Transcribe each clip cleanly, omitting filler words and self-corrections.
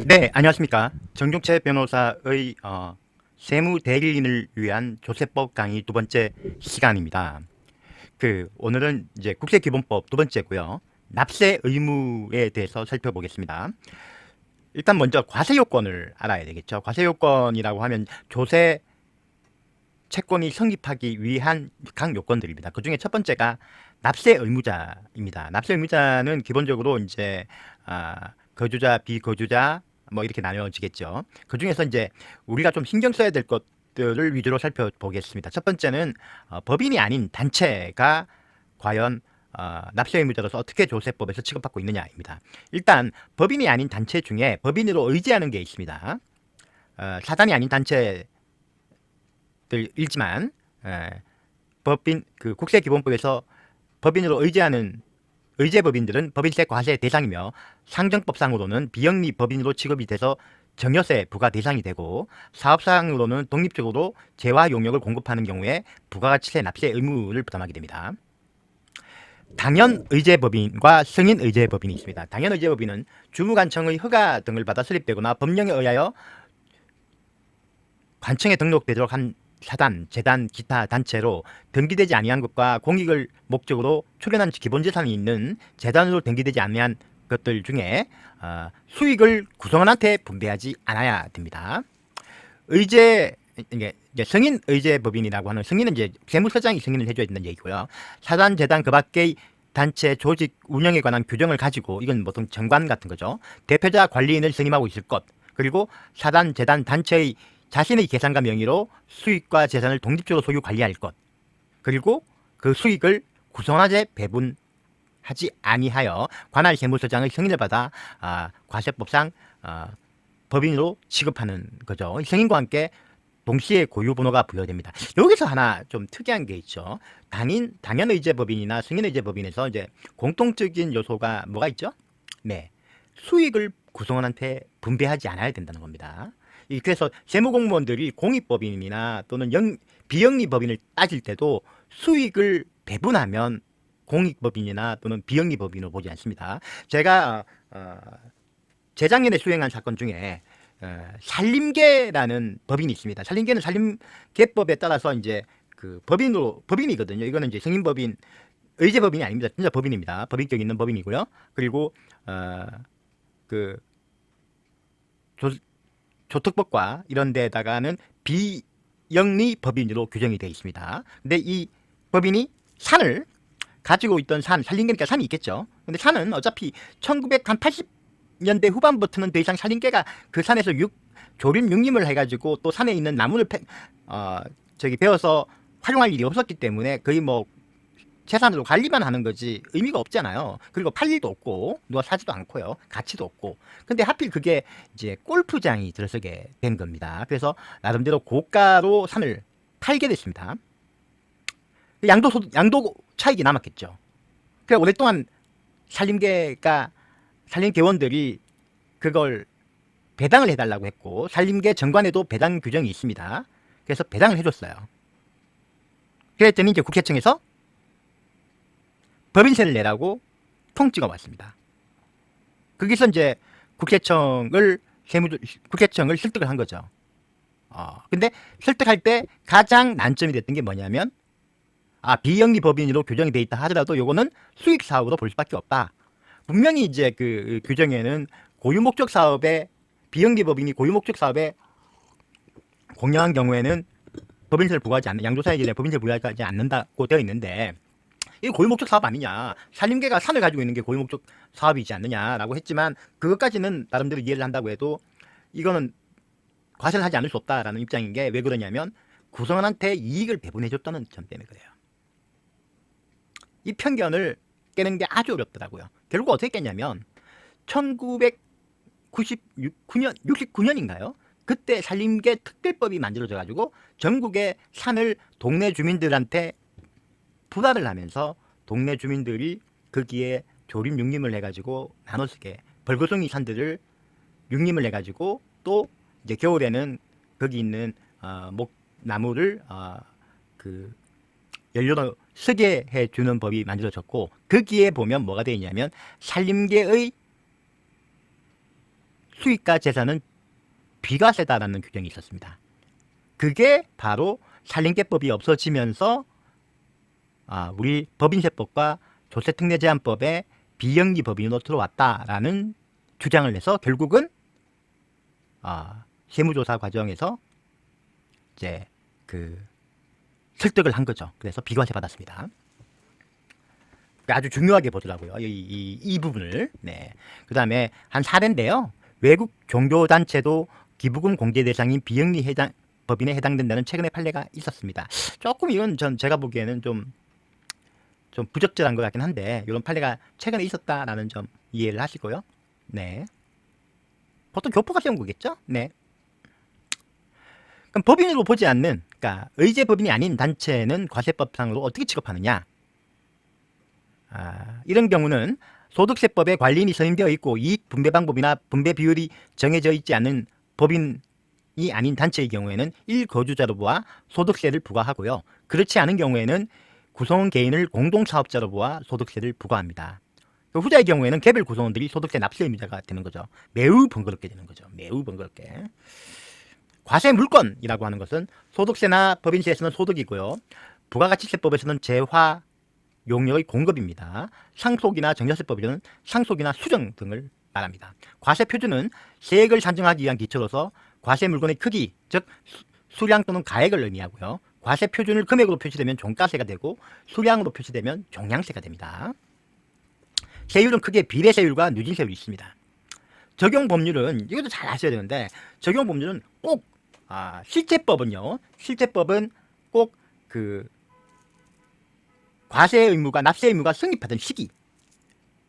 네, 안녕하십니까. 정종채 변호사의 세무 대리인을 위한 조세법 강의 두 번째 시간입니다. 오늘은 이제 국세기본법 두 번째고요. 납세 의무에 대해서 살펴보겠습니다. 일단 먼저 과세요건을 알아야 되겠죠. 과세요건이라고 하면 조세 채권이 성립하기 위한 각 요건들입니다. 그 중에 첫 번째가 납세 의무자입니다. 납세 의무자는 기본적으로 이제 거주자, 비거주자 뭐 이렇게 나뉘어지겠죠. 그 중에서 이제 우리가 좀 신경 써야 될 것들을 위주로 살펴보겠습니다. 첫 번째는 법인이 아닌 단체가 과연 납세 의무자로서 어떻게 조세법에서 취급받고 있느냐입니다. 일단 법인이 아닌 단체 중에 법인으로 의지하는 게 있습니다. 사단이 아닌 단체 일지만 법인 국세기본법에서 법인으로 의제하는 의제법인들은 법인세 과세 대상이며 상정법상으로는 비영리 법인으로 취급이 돼서 증여세 부과 대상이 되고 사업상으로는 독립적으로 재화 용역을 공급하는 경우에 부가가치세 납세 의무를 부담하게 됩니다. 당연의제법인과 승인의제법인이 있습니다. 당연의제법인은 주무관청의 허가 등을 받아 설립되거나 법령에 의하여 관청에 등록되도록 한 사단, 재단, 기타 단체로 등기되지 아니한 것과 공익을 목적으로 출연한 기본재산이 있는 재단으로 등기되지 아니한 것들 중에 수익을 구성원한테 분배하지 않아야 됩니다. 의제 이제 승인 의제법인이라고 하는 승인은 이제 세무서장이 승인을 해줘야 된다는 얘기고요. 사단, 재단 그 밖의 단체 조직 운영에 관한 규정을 가지고 이건 보통 정관 같은 거죠. 대표자 관리인을 승인하고 있을 것, 그리고 사단, 재단, 단체의 자신의 계산과 명의로 수익과 재산을 독립적으로 소유 관리할 것, 그리고 그 수익을 구성원한테 배분하지 아니하여 관할 세무서장의 승인을 받아 과세법상 법인으로 취급하는 거죠. 승인과 함께 동시에 고유번호가 부여됩니다. 여기서 하나 좀 특이한 게 있죠. 당연의제법인이나 승인의제법인에서 이제 공통적인 요소가 뭐가 있죠? 네, 수익을 구성원한테 분배하지 않아야 된다는 겁니다. 그래서 세무공무원들이 공익법인이나 또는 비영리법인을 따질 때도 수익을 배분하면 공익법인이나 또는 비영리법인으로 보지 않습니다. 제가 재작년에 수행한 사건 중에 산림계라는 법인이 있습니다. 산림계는 산림계법에 따라서 이제 그 법인이거든요. 이거는 이제 승인법인, 의제법인이 아닙니다. 진짜 법인입니다. 법인격 있는 법인이고요. 그리고 그 조특법과 이런 데다가는 비영리 법인으로 규정이 되어 있습니다. 근데 이 법인이 산을 가지고 있던 산림계니까 산이 있겠죠. 근데 산은 어차피 1980년대 후반부터는 더 이상 산림계가 그 산에서 조림 육림을 해가지고 또 산에 있는 나무를 베어서 활용할 일이 없었기 때문에 거의 뭐 재산으로 관리만 하는 거지 의미가 없잖아요. 그리고 팔 일도 없고 누가 사지도 않고요. 가치도 없고. 근데 하필 그게 이제 골프장이 들어서게 된 겁니다. 그래서 나름대로 고가로 산을 팔게 됐습니다. 양도 차익이 남았겠죠. 그래 오랫동안 산림계원들이 그걸 배당을 해달라고 했고 산림계 정관에도 배당 규정이 있습니다. 그래서 배당을 해줬어요. 그랬더니 이제 국세청에서 법인세를 내라고 통지가 왔습니다. 거기서 이제 국세청을 설득을 한 거죠. 근데 설득할 때 가장 난점이 됐던 게 뭐냐면 비영리 법인으로 규정이 돼 있다 하더라도 요거는 수익 사업으로 볼 수밖에 없다. 분명히 이제 그 규정에는 고유목적 사업에 비영리 법인이 고유목적 사업에 공여한 경우에는 법인세를 부과하지 않는 양도사에 대해 법인세를 부과하지 않는다고 되어 있는데 이게 고유목적 사업 아니냐. 산림계가 산을 가지고 있는 게 고유목적 사업이지 않느냐라고 했지만 그것까지는 나름대로 이해를 한다고 해도 이거는 과세를 하지 않을 수 없다라는 입장인 게 왜 그러냐면 구성원한테 이익을 배분해줬다는 점 때문에 그래요. 이 편견을 깨는 게 아주 어렵더라고요. 결국 어떻게 깼냐면 69년인가요? 그때 산림계 특별법이 만들어져 가지고 전국의 산을 동네 주민들한테 부과를 하면서 동네 주민들이 거기에 조림 육림을 해가지고 나눠쓰게 벌거숭이 산들을 육림을 해가지고 또 이제 겨울에는 거기 있는 나무를 그 연료로 쓰게 해주는 법이 만들어졌고 거기에 보면 뭐가 되어 있냐면 산림계의 수익과 재산은 비과세다라는 규정이 있었습니다. 그게 바로 살림개법이 없어지면서 우리 법인세법과 조세특례제한법에 비영리법인으로 들어왔다라는 주장을 해서 결국은 세무조사 과정에서 이제 설득을 한 거죠. 그래서 비과세 받았습니다. 아주 중요하게 보더라고요. 이 부분을. 네. 그 다음에 한 사례인데요. 외국 종교단체도 기부금 공제 대상인 비영리 법인에 해당된다는 최근의 판례가 있었습니다. 조금 이건 제가 보기에는 좀 부적절한 것 같긴 한데, 이런 판례가 최근에 있었다라는 점 이해를 하시고요. 네. 보통 교포가 세운 거겠죠? 네. 그럼 법인으로 보지 않는, 그러니까 의제 법인이 아닌 단체는 과세법상으로 어떻게 취급하느냐? 이런 경우는 소득세법에 관리인이 선임되어 있고 이익 분배 방법이나 분배 비율이 정해져 있지 않은 법인이 아닌 단체의 경우에는 1거주자로 보아 소득세를 부과하고요. 그렇지 않은 경우에는 구성원 개인을 공동사업자로 보아 소득세를 부과합니다. 후자의 경우에는 개별 구성원들이 소득세 납세 의무자가 되는 거죠. 매우 번거롭게 되는 거죠. 매우 번거롭게. 과세 물건이라고 하는 것은 소득세나 법인세에서는 소득이고요. 부가가치세법에서는 재화 용역의 공급입니다. 상속이나 정자세법에서는 상속이나 수정 등을 말합니다. 과세 표준은 세액을 산정하기 위한 기초로서 과세 물건의 크기, 즉 수량 또는 가액을 의미하고요. 과세 표준을 금액으로 표시되면 종가세가 되고 수량으로 표시되면 종량세가 됩니다. 세율은 크게 비례세율과 누진세율이 있습니다. 적용 법률은 이것도 잘 아셔야 되는데, 적용 법률은 꼭 실제법은 꼭 과세 의무가 납세 의무가 성립하던 시기,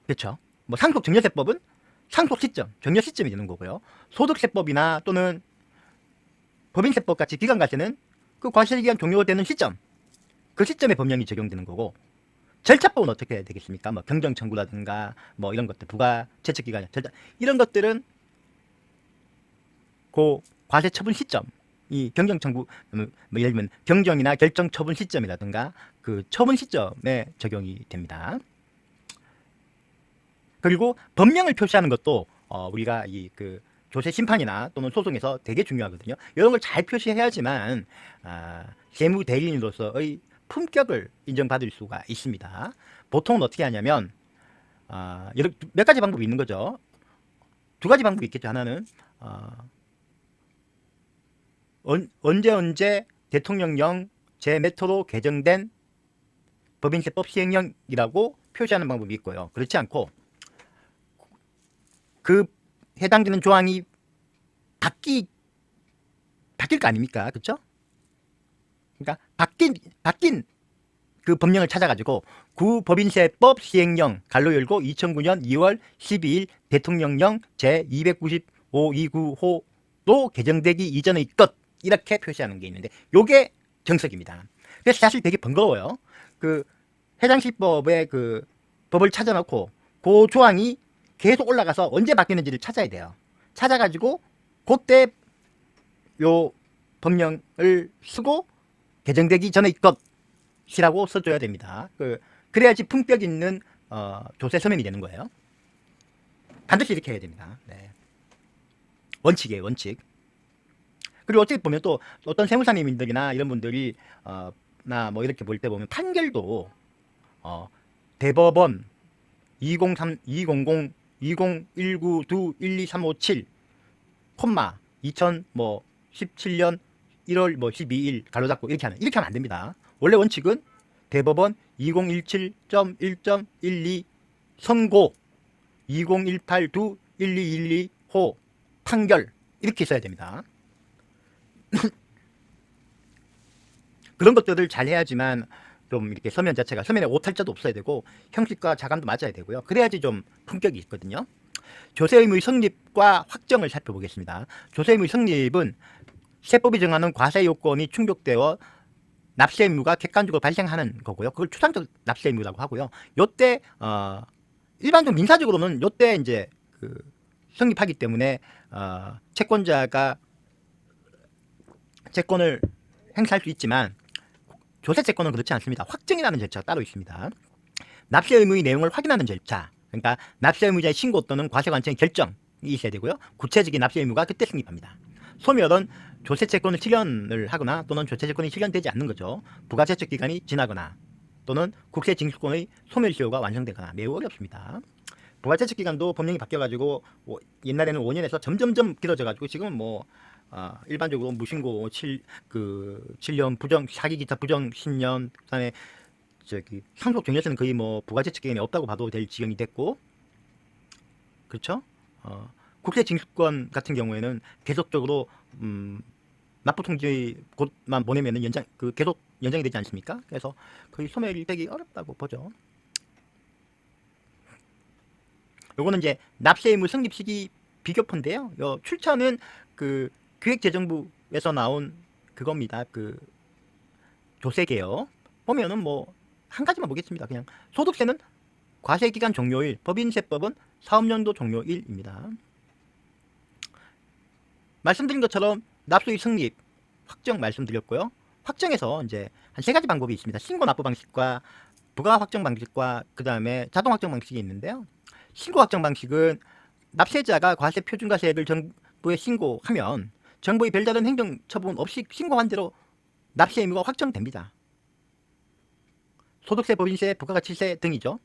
그렇죠? 뭐 상속 증여세법은 상속 시점, 증여 시점이 되는 거고요. 소득세법이나 또는 법인세법 같이 기간과세는 그 과세 기간 종료되는 시점, 그 시점에 법령이 적용되는 거고, 절차법은 어떻게 되겠습니까? 뭐 경정 청구라든가 뭐 이런 것들, 부가 채측 기간 절차, 이런 것들은 그 과세 처분 시점, 이 경정 청구, 뭐 예를 들면 경정이나 결정 처분 시점이라든가 그 처분 시점에 적용이 됩니다. 그리고 법령을 표시하는 것도 우리가 조세 심판이나 또는 소송에서 되게 중요하거든요. 이런 걸 잘 표시해야지만 세무 대리인으로서의 품격을 인정받을 수가 있습니다. 보통은 어떻게 하냐면 몇 가지 방법이 있는 거죠. 두 가지 방법이 있겠죠. 하나는 언제 대통령령 제 토로 개정된 법인세법 시행령이라고 표시하는 방법이 있고요. 그렇지 않고 그 해당되는 조항이 바뀔 거 아닙니까? 그렇죠? 그러니까 바뀐 그 법령을 찾아가지고 구 법인세법 시행령 갈로 열고 2009년 2월 12일 대통령령 제295-295로 개정되기 이전의 것, 이렇게 표시하는 게 있는데 요게 정석입니다. 그래서 사실 되게 번거로워요. 그 해당 시법의 그 법을 찾아놓고 그 조항이 계속 올라가서 언제 바뀌는지를 찾아야 돼요. 찾아가지고 그때 요 법령을 쓰고 개정되기 전의 것이라고 써줘야 됩니다. 그래야지 품격 있는 조세 서명이 되는 거예요. 반드시 이렇게 해야 됩니다. 네. 원칙이에요, 원칙. 그리고 어떻게 보면 또 어떤 세무사님들이나 이런 분들이 나 뭐 이렇게 볼 때 보면 판결도 대법원 2019-1235-7 콤마 2017년 1월 12일 가로닫고 이렇게 하면 안 됩니다. 원래 원칙은 대법원 2017.1.12 선고 2018-1212호 판결 이렇게 써야 됩니다. 그런 것들을 잘 해야지만 좀 이렇게 서면 자체가, 서면에 오탈자도 없어야 되고 형식과 자감도 맞아야 되고요. 그래야지 좀 품격이 있거든요. 조세 의무의 성립과 확정을 살펴보겠습니다. 조세 의무의 성립은 세법이 정하는 과세 요건이 충족되어 납세 의무가 객관적으로 발생하는 거고요. 그걸 추상적 납세 의무라고 하고요. 요때 일반적 민사적으로는 요때 이제 성립하기 때문에 채권자가 채권을 행사할 수 있지만 조세 채권은 그렇지 않습니다. 확정이라는 절차가 따로 있습니다. 납세 의무의 내용을 확인하는 절차, 그러니까 납세 의무자의 신고 또는 과세관청의 결정을 있어야 되고요. 구체적인 납세 의무가 그때 성립합니다. 소멸은 조세채권을 실현을 하거나 또는 조세채권이 실현되지 않는 거죠. 부가제척 기간이 지나거나 또는 국세징수권의 소멸시효가 완성되거나 매우 어렵습니다. 부가제척 기간도 법령이 바뀌어가지고 옛날에는 5년에서 점점점 길어져가지고 지금은 뭐 일반적으로 무신고 7년, 부정 사기 기타 부정 10년, 그다음에 상속 종료세는 거의 뭐 부가제척 기간이 없다고 봐도 될 지경이 됐고, 그렇죠? 국세징수권 같은 경우에는 계속적으로 납부통지 곧만 보내면은 계속 연장이 되지 않습니까? 그래서 거의 소멸되기 어렵다고 보죠. 요거는 이제 납세 의무 성립 시기 비교표인데요. 요 출처는 그 기획재정부에서 나온 그겁니다. 그 조세개요. 보면은 뭐 한 가지만 보겠습니다. 그냥 소득세는 과세기간 종료일, 법인세법은 사업연도 종료일입니다. 말씀드린 것처럼 납부의 성립 확정 말씀드렸고요. 확정에서 이제 한 3가지 방법이 있습니다. 신고 납부 방식과 부가 확정 방식과 그 다음에 자동 확정 방식이 있는데요. 신고 확정 방식은 납세자가 과세 표준과세액을 정부에 신고하면 정부의 별다른 행정 처분 없이 신고한 대로 납세 의무가 확정됩니다. 소득세, 법인세, 부가가치세 등이죠.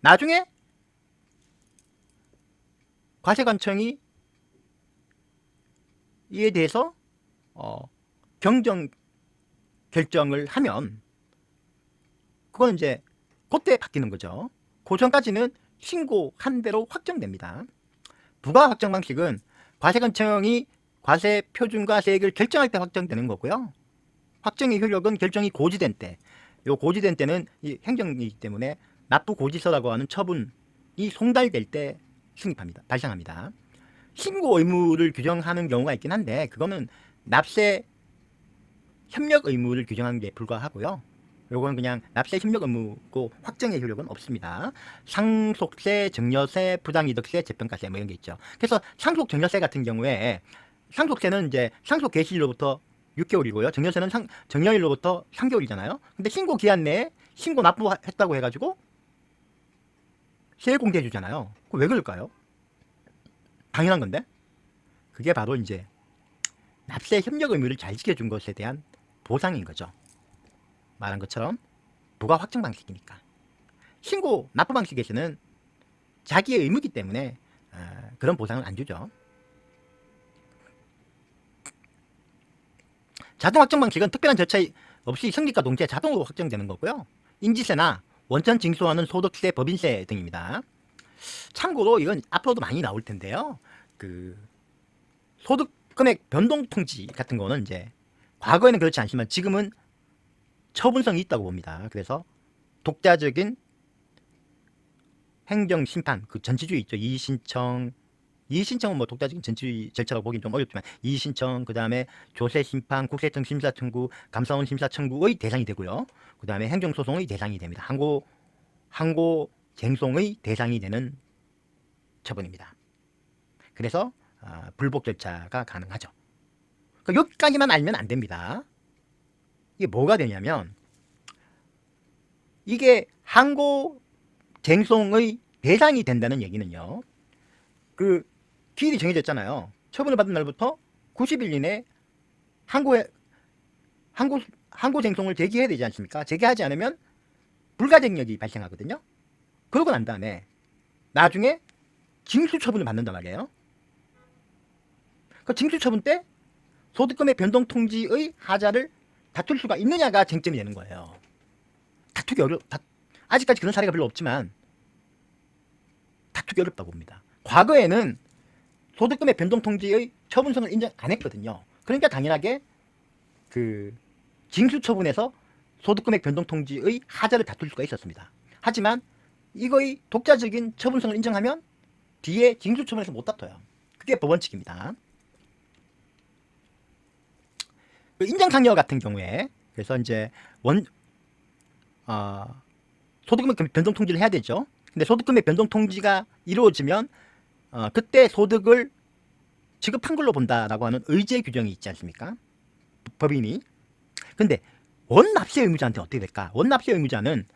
나중에 과세관청이 이에 대해서 경정 결정을 하면 그건 이제 그때 바뀌는 거죠. 그 전까지는 신고한 대로 확정됩니다. 부가 확정 방식은 과세관청이 과세 표준과세액을 결정할 때 확정되는 거고요. 확정의 효력은 결정이 고지된 때, 요 고지된 때는 이 행정이기 때문에 납부 고지서라고 하는 처분이 송달될 때 성립합니다. 발생합니다. 신고 의무를 규정하는 경우가 있긴 한데 그거는 납세 협력 의무를 규정하는 게 불과하고요. 요건 그냥 납세 협력 의무고 확정의 효력은 없습니다. 상속세, 증여세, 부당이득세, 재평가세 뭐 이런 게 있죠. 그래서 상속 증여세 같은 경우에 상속세는 이제 상속 개시일로부터 6개월이고요. 증여세는 증여일로부터 3개월이잖아요. 근데 신고 기한 내에 신고 납부했다고 해가지고 세액 공개해 주잖아요. 왜 그럴까요? 당연한 건데. 그게 바로 이제 납세 협력 의무를 잘 지켜준 것에 대한 보상인 거죠. 말한 것처럼 부가 확정 방식이니까. 신고 납부 방식에서는 자기의 의무이기 때문에 그런 보상을 안 주죠. 자동 확정 방식은 특별한 절차 없이 성립과 동시에 자동으로 확정되는 거고요. 인지세나 원천 징수하는 소득세, 법인세 등입니다. 참고로 이건 앞으로도 많이 나올 텐데요. 그 소득 금액 변동 통지 같은 거는 이제 과거에는 그렇지 않지만 지금은 처분성이 있다고 봅니다. 그래서 독자적인 행정 심판, 그 전치주의 있죠. 이의신청은 뭐 독자적인 전치주의 절차라고 보기는 좀 어렵지만 이의신청, 그 다음에 조세심판, 국세청 심사 청구, 감사원 심사 청구의 대상이 되고요. 그 다음에 행정소송의 대상이 됩니다. 항고 쟁송의 대상이 되는 처분입니다. 그래서 불복 절차가 가능하죠. 그러니까 여기까지만 알면 안 됩니다. 이게 뭐가 되냐면 이게 항고 쟁송의 대상이 된다는 얘기는요. 그 기일이 정해졌잖아요. 처분을 받은 날부터 90일 이내 항고 쟁송을 제기해야 되지 않습니까? 제기하지 않으면 불가쟁력이 발생하거든요. 그러고 난 다음에 나중에 징수 처분을 받는단 말이에요. 그 징수 처분 때 소득금의 변동 통지의 하자를 다툴 수가 있느냐가 쟁점이 되는 거예요. 다투기 아직까지 그런 사례가 별로 없지만 다투기 어렵다고 봅니다. 과거에는 소득금의 변동 통지의 처분성을 인정 안 했거든요. 그러니까 당연하게 그 징수 처분에서 소득금액 변동 통지의 하자를 다툴 수가 있었습니다. 하지만 이거의 독자적인 처분성을 인정하면 뒤에 징수 처분에서 못 다퉈요. 그게 법원칙입니다. 인정상여 같은 경우에 그래서 이제 소득금액 변동 통지를 해야 되죠. 근데 소득금액 변동 통지가 이루어지면 그때 소득을 지급한 걸로 본다라고 하는 의제 규정이 있지 않습니까? 법인이. 근데 원납세 의무자한테 어떻게 될까? 원납세 의무자는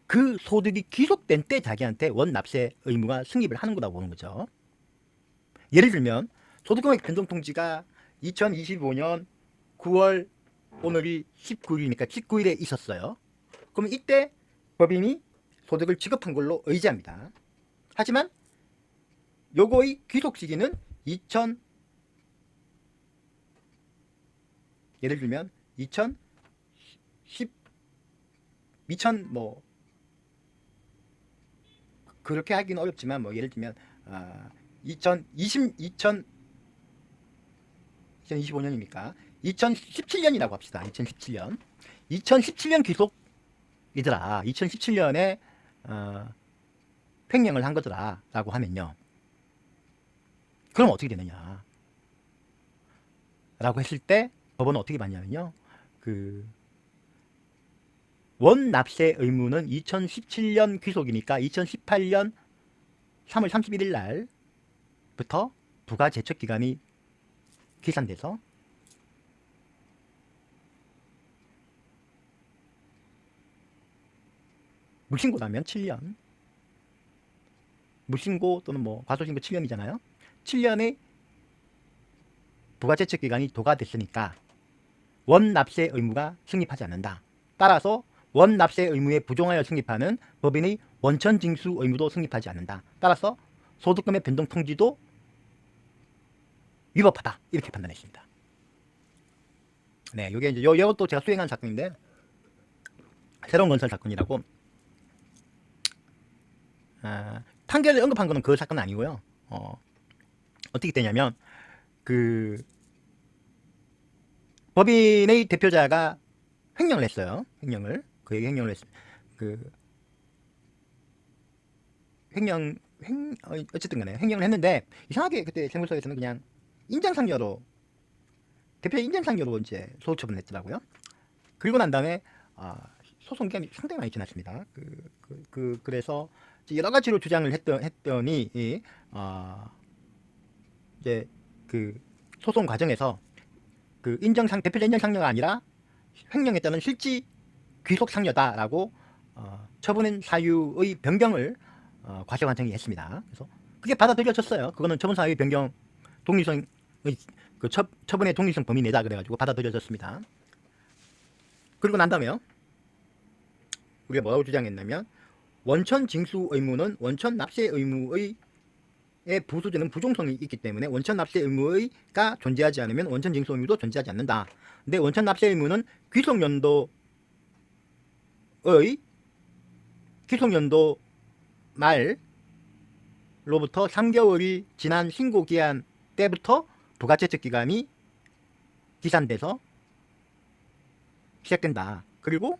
그 소득이 귀속된 때 자기한테 원납세 의무가 성립을 하는 거라고 보는 거죠. 예를 들면 소득금액 변동통지가 2025년 9월 오늘이 19일이니까 19일에 있었어요. 그러면 이때 법인이 소득을 지급한 걸로 의지합니다. 하지만 요거의 귀속 시기는 예를 들면 2010 뭐 그렇게 하기는 어렵지만 뭐 예를 들면 2025년이니까 2017년이라고 합시다. 2017년 귀속이더라. 2017년에 횡령을 한 거더라 라고 하면요, 그럼 어떻게 되느냐 라고 했을 때 법원은 어떻게 봤냐면요, 그 원납세 의무는 2017년 귀속이니까 2018년 3월 31일 날부터 부가제척기간이 계산돼서 무신고 나면 7년, 무신고 또는 뭐 과소신고 7년이잖아요. 7년의 부가제척기간이 도과됐으니까 원납세 의무가 성립하지 않는다. 따라서 원납세 의무에 부종하여 성립하는 법인의 원천징수 의무도 성립하지 않는다. 따라서 소득금의 변동통지도 위법하다. 이렇게 판단했습니다. 네, 이게 이제 이것도 제가 수행한 사건인데, 새로운 건설 사건이라고. 판결을 언급한 거는 그 사건은 아니고요. 어떻게 되냐면, 그 법인의 대표자가 횡령을 했어요. 그에게 횡령을 했어요. 어쨌든 간에 횡령을 했는데, 이상하게 그때 세무서에서는 그냥 대표자 인정상여로 이제 소득 처분했더라고요. 그리고 난 다음에 소송 기간이 상당히 많이 지났습니다. 그래서 여러 가지로 주장을 했더니 이제 그 소송 과정에서 그 대표자 인정상여가 아니라 횡령했다는 실지 귀속상여다라고 처분한 사유의 변경을 과세관청이 했습니다. 그래서 그게 받아들여졌어요. 그거는 처분 사유의 변경 독립성의 처분의 독립성 범위 내다 그래가지고 받아들여졌습니다. 그리고 난 다음에요, 우리가 뭐라고 주장했냐면, 원천 징수 의무는 원천 납세 의무의 부수되는 부종성이 있기 때문에 원천 납세 의무가 존재하지 않으면 원천 징수 의무도 존재하지 않는다. 근데 원천 납세 의무는 귀속연도 말로부터 3개월이 지난 신고기한 때부터 부가제척기간이 기산돼서 시작된다. 그리고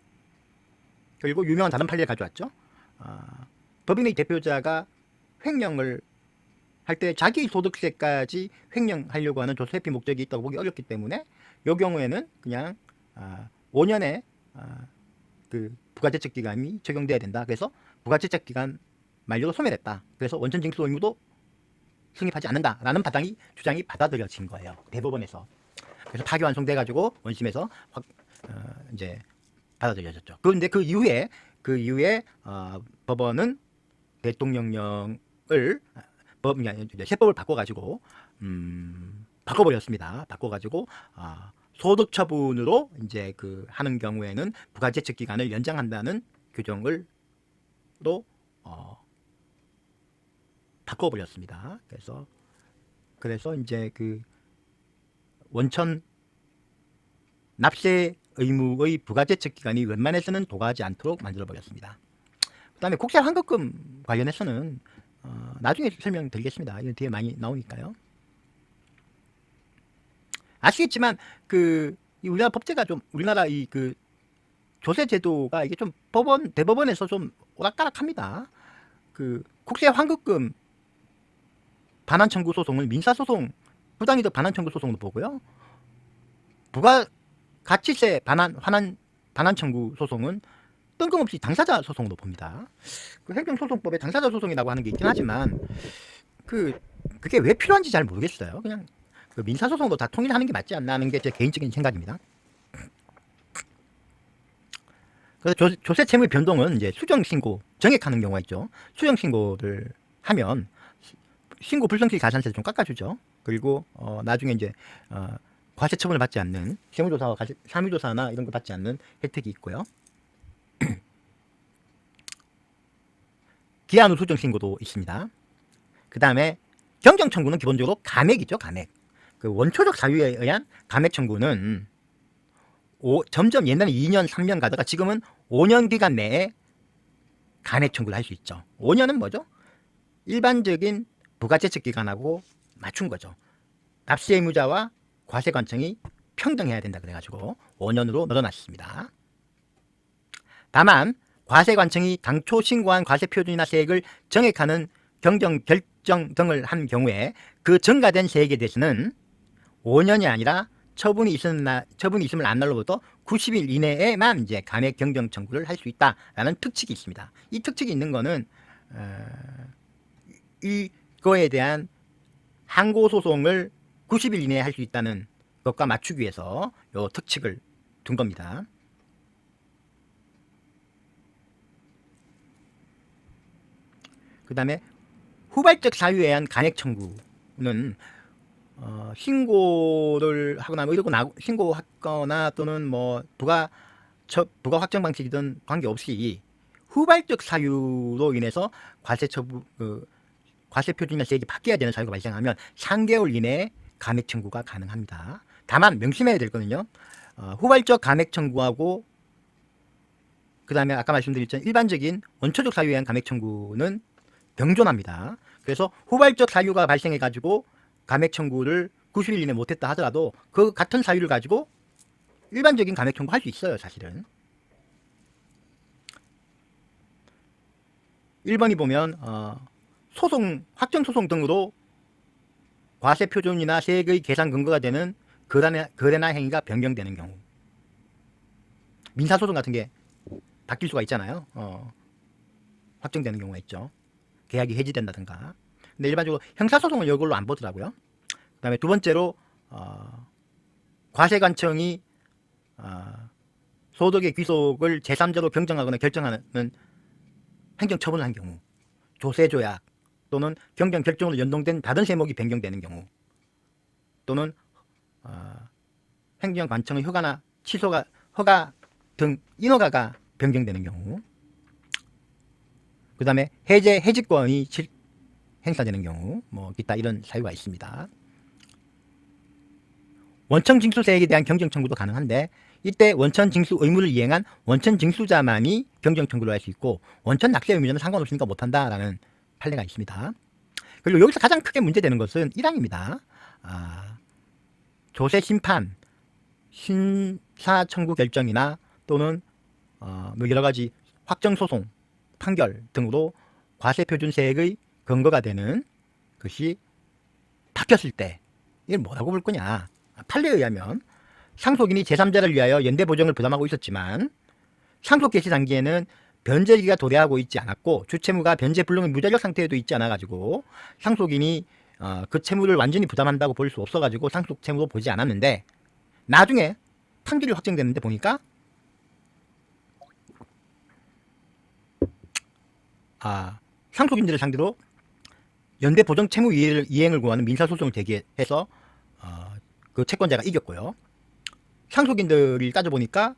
유명한 다른 판례를 가져왔죠. 법인의 대표자가 횡령을 할 때 자기 소득세까지 횡령하려고 하는 조세피 목적이 있다고 보기 어렵기 때문에 이 경우에는 그냥 5년의 그 부가제척기간이 적용돼야 된다. 그래서 부가제척기간 만료도 소멸했다. 그래서 원천징수 의무도 성립하지 않는다라는 주장이 받아들여진 거예요, 대법원에서. 그래서 파기환송돼 가지고 원심에서 이제 받아들여졌죠. 그런데 그 이후에 법원은 대통령령을 세법을 바꿔가지고 바꿔버렸습니다. 바꿔가지고 소득 처분으로 이제 하는 경우에는 부가제척 기간을 연장한다는 규정을 또 바꿔버렸습니다. 그래서 이제 원천 납세 의무의 부가제척 기간이 웬만해서는 도과하지 않도록 만들어버렸습니다. 그 다음에 국세 환급금 관련해서는 나중에 설명드리겠습니다. 이건 뒤에 많이 나오니까요. 아시겠지만 우리나라 법제가 좀, 우리나라 조세 제도가 이게 좀 대법원에서 좀 오락가락합니다. 국세 환급금 반환 청구 소송을 민사소송, 부당이득 반환 청구 소송으로 보고요. 가치세 반환 청구 소송은 뜬금없이 당사자 소송으로 봅니다. 행정소송법에 당사자 소송이라고 하는 게 있긴 하지만 그게 왜 필요한지 잘 모르겠어요. 그냥 민사소송도 다 통일하는 게 맞지 않나 하는 게 제 개인적인 생각입니다. 그래서 조세 채무의 변동은 이제 수정신고 정액하는 경우가 있죠. 수정신고를 하면 신고 불성실 가산세를 좀 깎아주죠. 그리고 나중에 이제 과세 처분을 받지 않는 세무조사와 사무조사나 이런 거 받지 않는 혜택이 있고요. 기한 후 수정 신고도 있습니다. 그 다음에 경정 청구는 기본적으로 감액이죠. 감액. 그 원초적 사유에 의한 감액 청구는 점점 옛날에 2년, 3년 가다가 지금은 5년 기간 내에 감액 청구를 할 수 있죠. 5년은 뭐죠? 일반적인 부가제척 기간하고 맞춘 거죠. 납세 의무자와 과세관청이 평등해야 된다 그래가지고 5년으로 늘어났습니다. 다만 과세관청이 당초 신고한 과세표준이나 세액을 정액하는 경정 결정 등을 한 경우에 그 전가된 세액에 대해서는 5년이 아니라 처분이 있음을 안 날로부터 90일 이내에만 이제 감액 경정 청구를 할 수 있다라는 특칙이 있습니다. 이 특칙이 있는 거는 이거에 대한 항고 소송을 90일 이내에 할 수 있다는 것과 맞추기 위해서 요 특칙을 둔 겁니다. 그 다음에 후발적 사유에 의한 간액 청구는 신고를 하거나 뭐 이러고 신고하거나 또는 뭐 부가 확정 방식이든 관계없이 후발적 사유로 인해서 과세 표준이나 세액이 바뀌어야 되는 사유가 발생하면 3개월 이내에 감액 청구가 가능합니다. 다만 명심해야 될 거는요. 후발적 감액 청구하고 그 다음에 아까 말씀드렸던 일반적인 원초적 사유에 의한 감액 청구는 병존합니다. 그래서 후발적 사유가 발생해 가지고 감액 청구를 90일 이내 못했다 하더라도 그 같은 사유를 가지고 일반적인 감액 청구 할 수 있어요. 사실은 1번이 보면 확정 소송 등으로 과세 표준이나 세액의 계산 근거가 되는 거래나 행위가 변경되는 경우, 민사 소송 같은 게 바뀔 수가 있잖아요. 확정되는 경우가 있죠. 계약이 해지된다든가. 근데 일반적으로 형사소송은 이걸로 안 보더라고요. 그 다음에 두 번째로 과세관청이 소득의 귀속을 제3자로 경정하거나 결정하는 행정처분을 한 경우, 조세조약 또는 경정결정으로 연동된 다른 세목이 변경되는 경우, 또는 행정관청의 허가나 허가 등 인허가가 변경되는 경우, 그 다음에 해지권이 행사되는 경우, 뭐 기타 이런 사유가 있습니다. 원천 징수세액에 대한 경정 청구도 가능한데, 이때 원천 징수 의무를 이행한 원천 징수자만이 경정 청구를 할 수 있고, 원천 납세 의무자는 상관없으니까 못한다라는 판례가 있습니다. 그리고 여기서 가장 크게 문제되는 것은 1항입니다. 조세 심판, 심사 청구 결정이나 또는 뭐 여러 가지 확정 소송, 판결 등으로 과세 표준 세액의 근거가 되는 것이 바뀌었을 때 이걸 뭐라고 볼 거냐. 판례에 의하면 상속인이 제3자를 위하여 연대보정을 부담하고 있었지만 상속 개시 단기에는 변제기가 도래하고 있지 않았고 주채무가 변제 불능의 무자격 상태에도 있지 않아 가지고 상속인이 그 채무를 완전히 부담한다고 볼 수 없어 가지고 상속 채무도 보지 않았는데, 나중에 판결이 확정됐는데 보니까 상속인들을 상대로 연대보정 채무 이행을 구하는 민사소송을 제기해서 그 채권자가 이겼고요. 상속인들이 따져보니까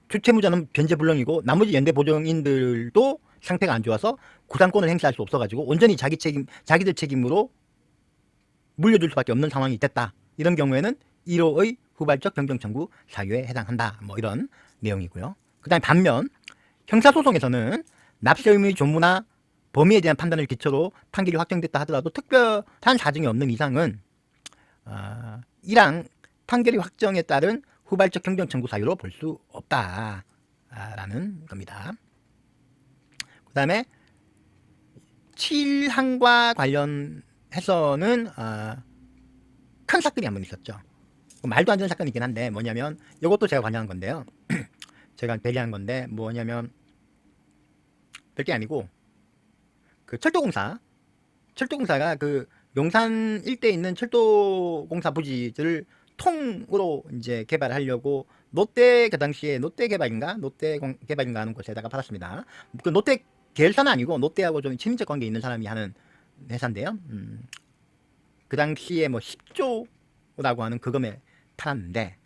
주채무자는 변제불능이고 나머지 연대보정인들도 상태가 안 좋아서 구상권을 행사할 수 없어가지고 온전히 자기들 책임으로 물려줄 수밖에 없는 상황이 됐다. 이런 경우에는 1호의 후발적 경정청구 사유에 해당한다. 뭐 이런 내용이고요. 그 다음에 반면 형사소송에서는 납세 의무의 존무나 범위에 대한 판단을 기초로 판결이 확정됐다 하더라도 특별한 사정이 없는 이상은 1항 판결이 확정에 따른 후발적 경정청구 사유로 볼 수 없다라는 겁니다. 그 다음에 7항과 관련해서는 큰 사건이 한 번 있었죠. 말도 안 되는 사건이긴 한데 뭐냐면 이것도 제가 관여한 건데요. 제가 배리한 건데 뭐냐면 별게 아니고 그 철도공사가 그 용산 일대에 있는 철도공사 부지를 통으로 이제 개발하려고 롯데 그 당시에 롯데 개발인가 하는 곳에다가 팔았습니다. 그 롯데 계열사는 아니고 롯데하고 좀 친민적 관계 있는 사람이 하는 회사인데요. 그 당시에 뭐 10조라고 하는 그금에 팔았는데,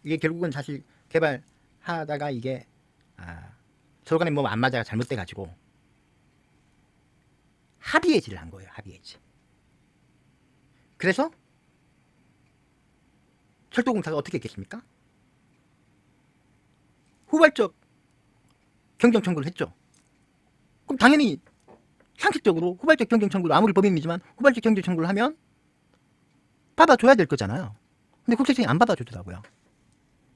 이게 결국은 사실 개발하다가 이게 서로 간에 뭐 안 맞아가 잘못돼 가지고 합의 해지를 한 거예요. 합의 해지. 그래서 철도공사가 어떻게 했겠습니까? 후발적 경정 청구를 했죠. 그럼 당연히 상식적으로 후발적 경정 청구를, 아무리 법인이지만 후발적 경정 청구를 하면 받아줘야 될 거잖아요. 근데 국세청이 안 받아주더라고요.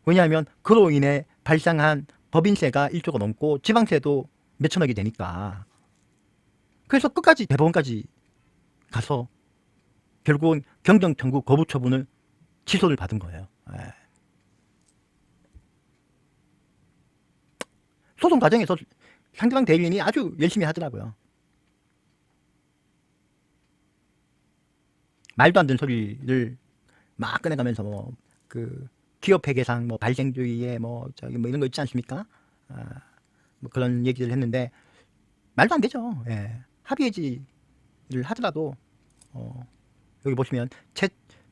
왜냐하면 그로 인해 발생한 법인세가 1조가 넘고 지방세도 몇천억이 되니까. 그래서 끝까지 대법원까지 가서 결국은 경정 청구 거부 처분을 취소를 받은 거예요. 소송 과정에서 상대방 대리인이 아주 열심히 하더라고요. 말도 안 되는 소리를 막 꺼내가면서 뭐 그 기업 회계상 뭐 발생주의에 뭐 저기 뭐 이런 거 있지 않습니까? 뭐 그런 얘기를 했는데 말도 안 되죠. 합의해지를 하더라도 여기 보시면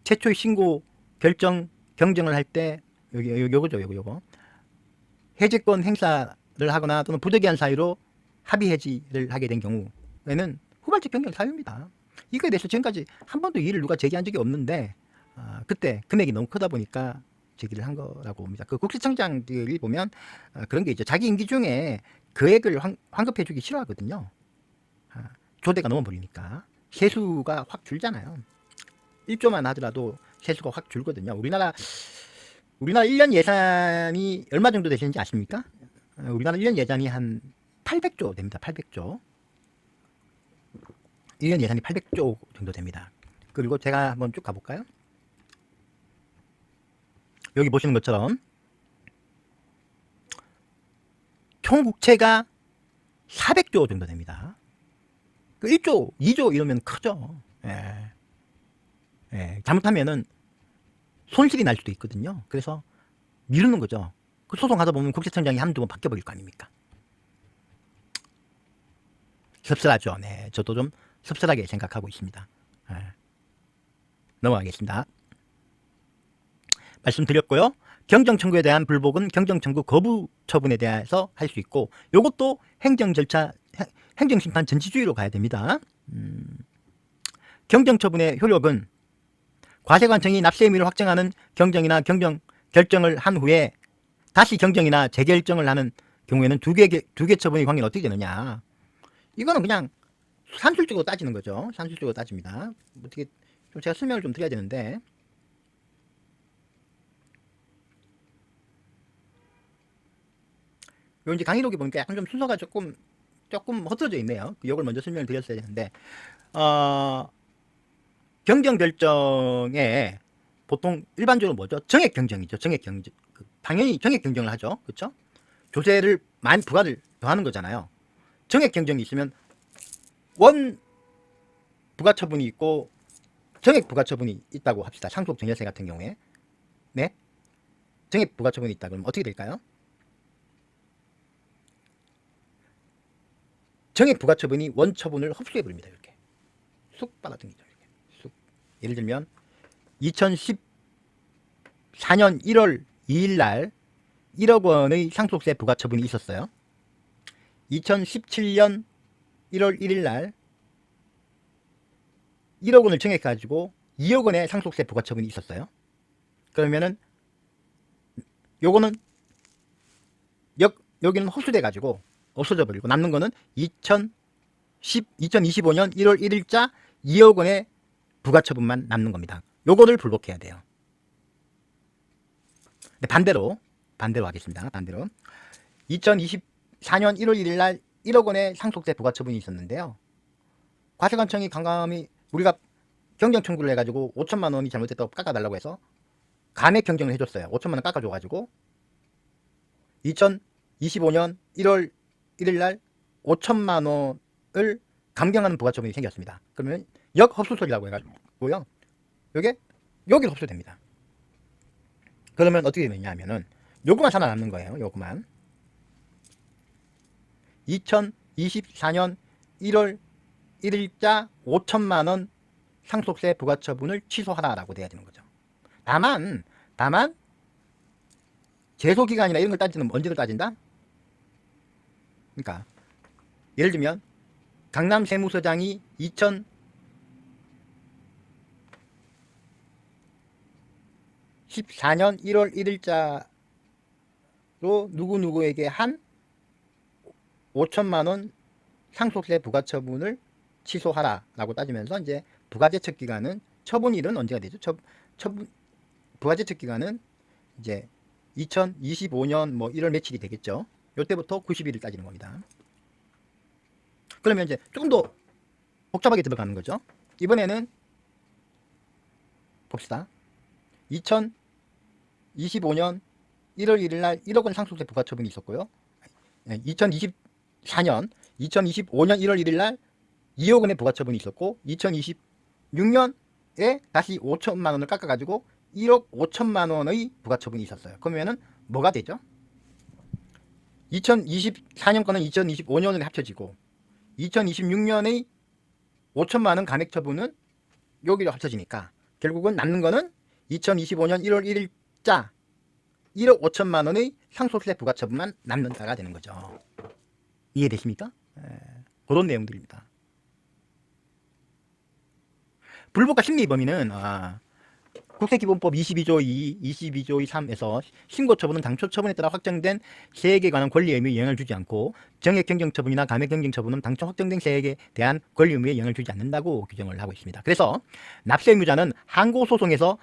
최초의 신고 결정 경정을 할 때 요거죠, 요거 해제권 행사를 하거나 또는 부득이한 사유로 합의 해지를 하게 된 경우에는 후발적 경정 사유입니다. 이거에 대해서 지금까지 한 번도 이의를 누가 제기한 적이 없는데 그때 금액이 너무 크다 보니까 제기를 한 거라고 봅니다. 그 국세청장들이 보면 그런 게 있죠. 자기 임기 중에 금액을 환급해주기 싫어하거든요. 조대가 넘어버리니까 세수가 확 줄잖아요. 1조만 하더라도 세수가 확 줄거든요. 우리나라 1년 예산이 얼마 정도 되시는지 아십니까? 우리나라 1년 예산이 한 800조 됩니다. 800조. 1년 예산이 800조 정도 됩니다. 그리고 제가 한번 쭉 가볼까요? 여기 보시는 것처럼 총 국채가 400조 정도 됩니다. 그 1조, 2조 이러면 크죠. 잘못하면은 손실이 날 수도 있거든요. 그래서 미루는 거죠. 그 소송하다 보면 국세청장이 한두 번 바뀌어버릴 거 아닙니까? 섭섭하죠. 네, 저도 좀 섭섭하게 생각하고 있습니다. 넘어가겠습니다. 말씀드렸고요. 경정 청구에 대한 불복은 경정 청구 거부 처분에 대해서 할 수 있고, 요것도 행정 절차, 행정 심판 전치주의로 가야 됩니다. 경정 처분의 효력은 과세관청이 납세 의무를 확정하는 경정이나 경정 결정을 한 후에 다시 경정이나 재결정을 하는 경우에는 두 개 처분의 관계는 어떻게 되느냐? 이거는 그냥 산술적으로 따지는 거죠. 산술적으로 따집니다. 어떻게 좀 제가 설명을 좀 드려야 되는데, 요 이제 강의록에 보니까 약간 좀 순서가 조금 흐트러져 있네요. 이걸 먼저 설명을 드렸어야 되는데, 경정 결정에 보통 일반적으로 뭐죠? 정액 경정이죠. 정액 경정. 당연히 정액 경정을 하죠. 그렇죠? 조세를 많이 부과를 더하는 거잖아요. 정액 경정이 있으면 원 부과 처분이 있고 정액 부과 처분이 있다고 합시다. 상속 증여세 같은 경우에. 네? 정액 부과 처분이 있다 그러면 어떻게 될까요? 정액 부과 처분이 원 처분을 흡수해 버립니다. 이렇게 쑥 빨아당기죠. 이렇게 쑥. 예를 들면 2014년 1월 2일 날 1억 원의 상속세 부과 처분이 있었어요. 2017년 1월 1일 날 1억 원을 정액 가지고 2억 원의 상속세 부과 처분이 있었어요. 그러면은 요거는 여기는 흡수돼 가지고 없어져 버리고 남는 거는 2025년 1월 1일자 2억 원의 부가처분만 남는 겁니다. 요거를 불복해야 돼요. 네, 반대로 하겠습니다. 반대로 2024년 1월 1일 날 1억 원의 상속세 부가처분이 있었는데요. 과세관청이 강감히 우리가 경정 청구를 해가지고 5천만 원이 잘못됐다고 깎아달라고 해서 감액 경정을 해줬어요. 5천만 원 깎아줘가지고 2025년 1월 1일 날 5천만 원을 감경하는 부가처분이 생겼습니다. 그러면 역흡수소리라고 해가지고요. 여기 흡수됩니다. 그러면 어떻게 되느냐 하면은 요거만 살아남는 거예요. 요거만 2024년 1월 1일자 5천만 원 상속세 부과처분을 취소하라라고 돼야 되는 거죠. 다만 제소기간이나 이런 걸 따지는 언제를 따진다? 그러니까 예를 들면 강남 세무서장이 2014년 1월 1일자로 누구누구에게 한 5천만 원 상속세 부과처분을 취소하라라고 따지면서 이제 부가제척 기간은 처분일은 언제가 되죠? 부가제척 기간은 이제 2025년 뭐 1월 며칠이 되겠죠. 요때부터 90일을 따지는 겁니다. 그러면 이제 조금 더 복잡하게 들어가는 거죠. 이번에는 봅시다. 2025년 1월 1일 날 1억 원 상속세 부과처분이 있었고요. 2025년 1월 1일 날 2억 원의 부과처분이 있었고 2026년에 다시 5천만 원을 깎아가지고 1억 5천만 원의 부과처분이 있었어요. 그러면은 뭐가 되죠? 2024년 거는 2025년에 합쳐지고 2026년의 5천만 원 감액처분은 여기로 합쳐지니까 결국은 남는 거는 2025년 1월 1일자 1억 5천만 원의 상속세 부과처분만 남는다가 되는 거죠. 이해되십니까? 그런 내용들입니다. 불법과 심리의 범위는 국세기본법 22조 2, 22조 3에서 신고처분은 당초 처분에 따라 확정된 세액에 관한 권리 의무에 영향을 주지 않고 정액경정처분이나 감액경정처분은 당초 확정된 세액에 대한 권리 의무에 영향을 주지 않는다고 규정을 하고 있습니다. 그래서 납세 의무자는 항고소송에서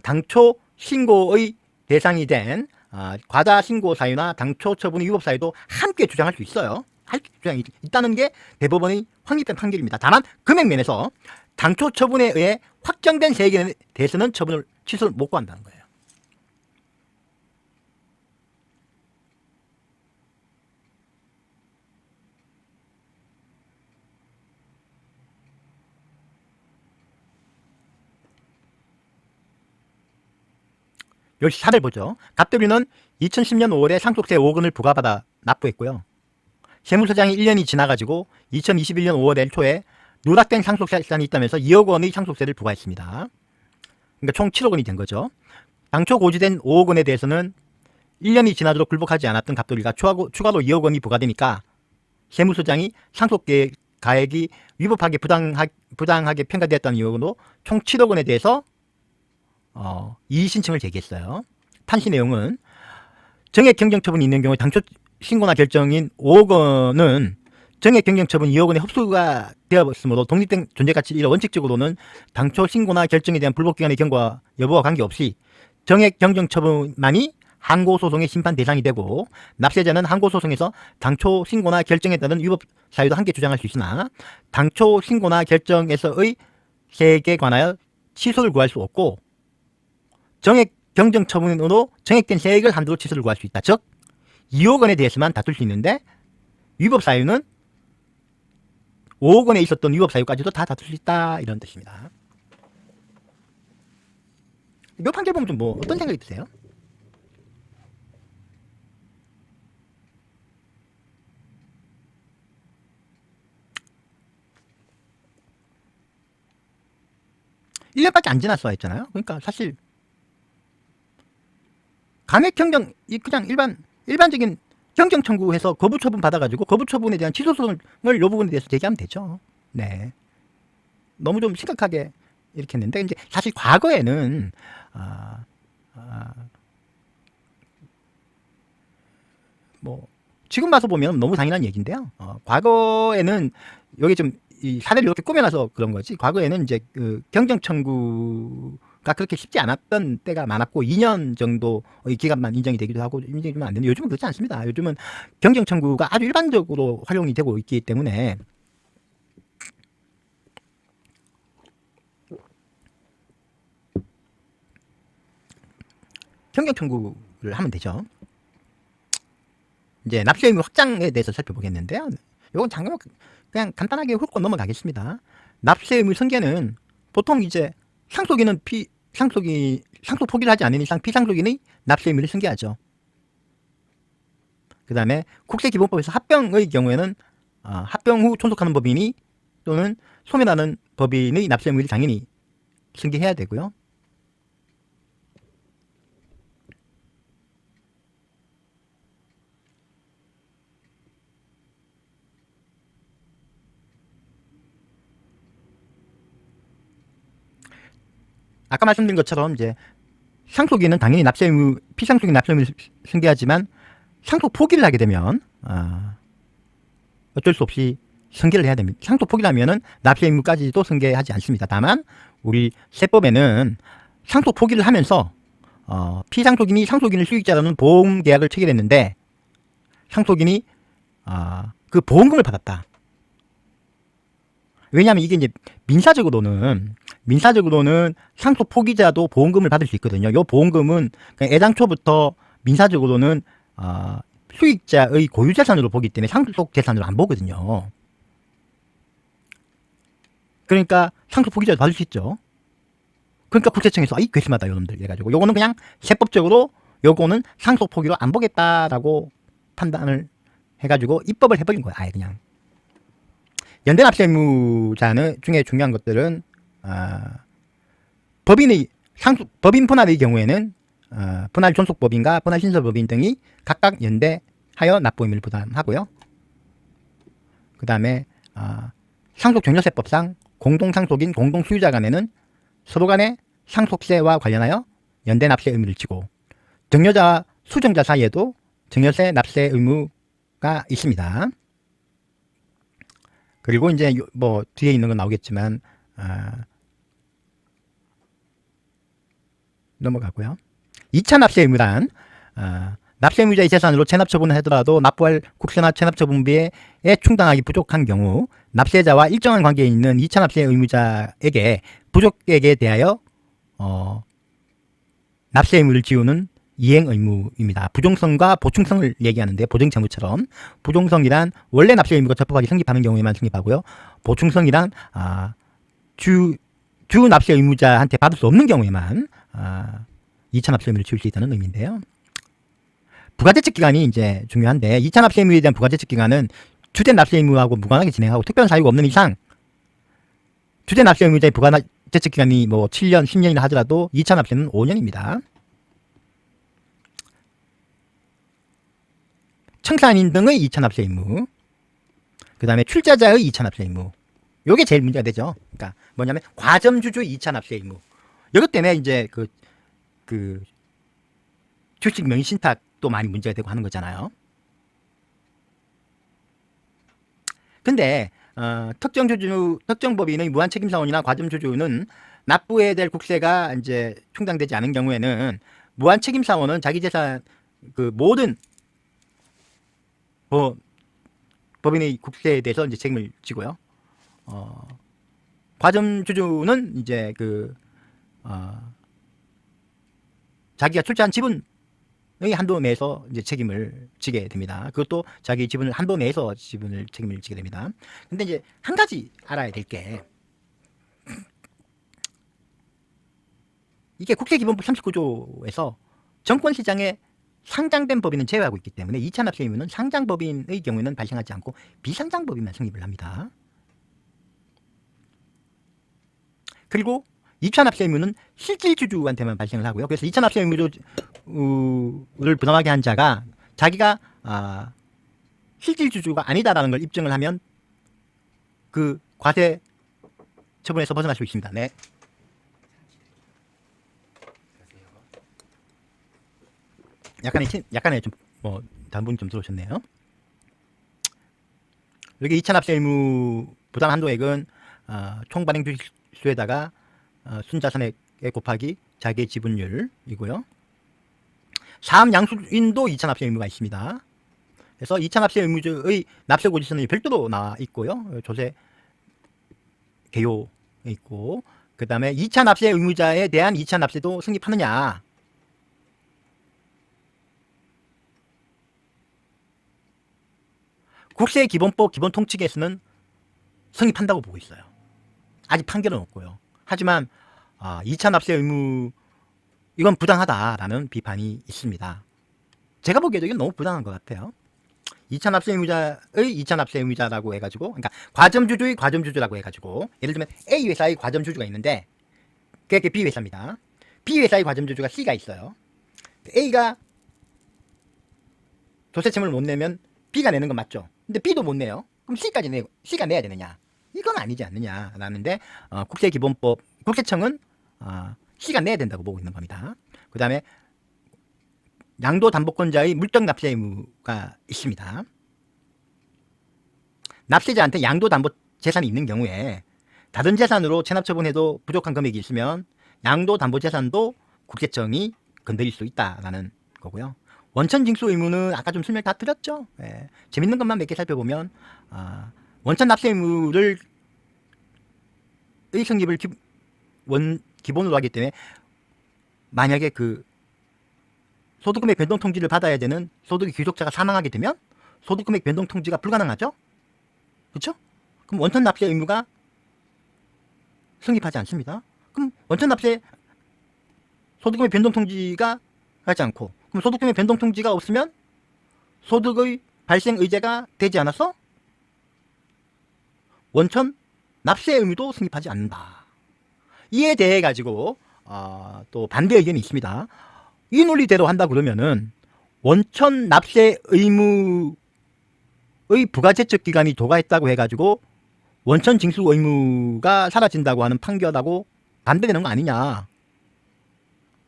당초 신고의 대상이 된 과다 신고 사유나 당초 처분의 위법 사유도 함께 주장할 수 있어요. 할 주장이 있다는 게 대법원의 확립된 판결입니다. 다만 금액면에서 당초 처분에 의해 확정된 세액에 대해서는 취소를 못 구한다는 거예요. 여기 사례를 보죠. 갑돌이는 2010년 5월에 상속세 5억 원을 부과받아 납부했고요. 세무서장이 1년이 지나가지고 2021년 5월 초에 누락된 상속세산이 있다면서 2억 원의 상속세를 부과했습니다. 그러니까 총 7억 원이 된 거죠. 당초 고지된 5억 원에 대해서는 1년이 지나도록 굴복하지 않았던 갑돌이가 추가로 2억 원이 부과되니까 세무서장이 상속세 가액이 위법하게 부당하게 평가되었다는 이유로 총 7억 원에 대해서 이의신청을 제기했어요. 판시 내용은 정액 경정처분이 있는 경우에 당초 신고나 결정인 5억 원은 정액 경정처분 2억 원에 흡수가 되었으므로 독립된 존재가치를 잃어 원칙적으로는 당초 신고나 결정에 대한 불법기간의 경과 여부와 관계없이 정액 경정처분만이 항고소송의 심판 대상이 되고 납세자는 항고소송에서 당초 신고나 결정에 따른 위법 사유도 함께 주장할 수 있으나 당초 신고나 결정에서의 세액에 관하여 취소를 구할 수 없고 정액 경정처분으로 정액된 세액을 한도로 취소를 구할 수 있다. 즉 2억 원에 대해서만 다툴 수 있는데 위법 사유는 5억 원에 있었던 위법 사유까지도 다 다툴 수 있다. 이런 뜻입니다. 이 판결 보면 좀 뭐 어떤 생각이 드세요? (1년밖에) 안 지났어 했잖아요. 그러니까 사실 감액 경정 그냥 일반적인 경정 청구해서 거부 처분 받아가지고 거부 처분에 대한 취소 소송을 요 부분에 대해서 제기하면 되죠. 네. 너무 좀 심각하게 이렇게 했는데 이제 사실 과거에는 뭐 지금 봐서 보면 너무 당연한 얘기인데요. 과거에는 여기 좀 이 사례를 이렇게 꾸며놔서 그런 거지. 과거에는 이제 그 경정 청구가 그렇게 쉽지 않았던 때가 많았고 2년 정도의 기간만 인정이 되기도 하고 인정이 좀 안 되는데 요즘은 그렇지 않습니다. 요즘은 경정 청구가 아주 일반적으로 활용이 되고 있기 때문에 경정 청구를 하면 되죠. 이제 납세 의무 확장에 대해서 살펴보겠는데요. 이건 잠깐만 그냥 간단하게 훑고 넘어가겠습니다. 납세 의무 승계는 보통 이제 상속인은 상속 포기를 하지 않는 이상 피상속인의 납세 의무를 승계하죠. 그 다음에 국세기본법에서 합병의 경우에는 합병 후 존속하는 법인이 또는 소멸하는 법인의 납세 의무를 당연히 승계해야 되고요. 아까 말씀드린 것처럼 이제 상속인은 당연히 납세 의무, 피상속인 납세 의무를 승계하지만 상속 포기를 하게 되면 어쩔 수 없이 승계를 해야 됩니다. 상속 포기를 하면은 납세 의무까지도 승계하지 않습니다. 다만 우리 세법에는 상속 포기를 하면서 피상속인이 상속인을 수익자라는 보험 계약을 체결했는데 상속인이 그 보험금을 받았다. 왜냐하면 이게 이제 민사적으로는 상속 포기자도 보험금을 받을 수 있거든요. 이 보험금은 애당초부터 민사적으로는 수익자의 고유재산으로 보기 때문에 상속 재산으로 안 보거든요. 그러니까 상속 포기자도 받을 수 있죠. 그러니까 국세청에서 이 괘씸하다 이놈들 해가지고 요거는 그냥 세법적으로 요거는 상속 포기로 안 보겠다라고 판단을 해가지고 입법을 해버린 거야. 아예 그냥. 연대납세 의무자는 중에 중요한 것들은 법인 분할의 경우에는 분할 존속법인과 분할 신설법인 등이 각각 연대하여 납부 의무를 부담하고요. 그 다음에 상속증여세법상 공동상속인 공동수유자 간에는 서로 간의 상속세와 관련하여 연대납세 의무를 지고 증여자와 수증자 사이에도 증여세 납세 의무가 있습니다. 그리고 이제 뭐 뒤에 있는 건 나오겠지만 넘어가고요. 2차 납세 의무란 납세 의무자의 재산으로 체납 처분을 하더라도 납부할 국세나 체납 처분비에 충당하기 부족한 경우 납세자와 일정한 관계에 있는 2차 납세 의무자에게 부족액에 대하여 납세 의무를 지우는 이행 의무입니다. 부종성과 보충성을 얘기하는데 보증채무처럼 부종성이란 원래 납세 의무가 적법하게 성립하는 경우에만 성립하고요. 보충성이란 주 납세 의무자한테 받을 수 없는 경우에만 2차 납세 의무를 지울 수 있다는 의미인데요. 부가대책 기간이 이제 중요한데 2차 납세 의무에 대한 부가대책 기간은 주된 납세 의무하고 무관하게 진행하고 특별한 사유가 없는 이상 주된 납세 의무자의 부가대책 기간이 뭐 7년, 10년이나 하더라도 2차 납세는 5년입니다. 청산인 등의 2차 납세 의무, 그 다음에 출자자의 2차 납세 의무, 요게 제일 문제가 되죠. 그러니까 뭐냐면 과점주주 2차 납세 의무. 이것 때문에 이제 그 주식 명의신탁도 많이 문제가 되고 하는 거잖아요. 근데 특정 법인의 무한 책임 사원이나 과점주주는 납부해야 될 국세가 이제 충당되지 않은 경우에는 무한 책임 사원은 자기 재산 그 모든 법인의 국세에 대해서 이제 책임을 지고요. 과점주주는 이제 자기가 출자한 지분의 한도 내에서 이제 책임을 지게 됩니다. 그것도 자기 지분을 한도 내에서 책임을 지게 됩니다. 근데 이제 한 가지 알아야 될 게 이게 국세기본법 39조에서 정권시장에 상장된 법인은 제외하고 있기 때문에 2차 납세 의무는 상장법인의 경우에는 발생하지 않고 비상장법인만 성립을 합니다. 그리고 2차 납세 의무는 실질주주한테만 발생을 하고요. 그래서 2차 납세 의무를 부담하게 한 자가 자기가 실질주주가 아니다라는 걸 입증을 하면 그 과세 처분에서 벗어날 수 있습니다. 네. 약간의 좀 단분이 좀 들어오셨네요. 여기 2차 납세 의무 부담 한도액은 총 발행 주식수에다가 순자산액 곱하기 자기의 지분율이고요. 사업 양수인도 2차 납세 의무가 있습니다. 그래서 2차 납세 의무의 납세 고지서는 별도로 나와 있고요. 조세 개요에 있고, 그 다음에 2차 납세 의무자에 대한 2차 납세도 성립하느냐. 국세기본법 기본통칙에서는 성립한다고 보고 있어요. 아직 판결은 없고요. 하지만 2차 납세 의무 이건 부당하다라는 비판이 있습니다. 제가 보기에도 이건 너무 부당한 것 같아요. 2차 납세 의무자의 2차 납세 의무자라고 해가지고, 그러니까 과점주주의 과점주주라고 해가지고, 예를 들면 A 회사의 과점주주가 있는데 그게 B 회사입니다. B 회사의 과점주주가 C가 있어요. A가 조세청을 못 내면 B가 내는 건 맞죠. 근데 B도 못 내요. 그럼 C가 내야 되느냐? 이건 아니지 않느냐라는데 국세기본법 국세청은 C가 내야 된다고 보고 있는 겁니다. 그 다음에 양도담보권자의 물적 납세 의무가 있습니다. 납세자한테 양도담보 재산이 있는 경우에 다른 재산으로 체납처분해도 부족한 금액이 있으면 양도담보재산도 국세청이 건드릴 수 있다라는 거고요. 원천징수 의무는 아까 좀 설명 다 드렸죠. 예. 재밌는 것만 몇 개 살펴보면 원천 납세 의무를 의 성립을 기본으로 하기 때문에 만약에 그 소득금액 변동 통지를 받아야 되는 소득의 귀속자가 사망하게 되면 소득금액 변동 통지가 불가능하죠. 그렇죠? 그럼 원천 납세 의무가 성립하지 않습니다. 그럼 원천 납세 소득금액 변동 통지가 하지 않고, 그럼 소득금액 변동 통지가 없으면 소득의 발생 의제가 되지 않아서 원천 납세 의무도 성립하지 않는다. 이에 대해 가지고 또 반대 의견이 있습니다. 이 논리대로 한다 그러면은 원천 납세 의무의 부가제적 기간이 도과했다고 해가지고 원천 징수 의무가 사라진다고 하는 판결하고 반대되는 거 아니냐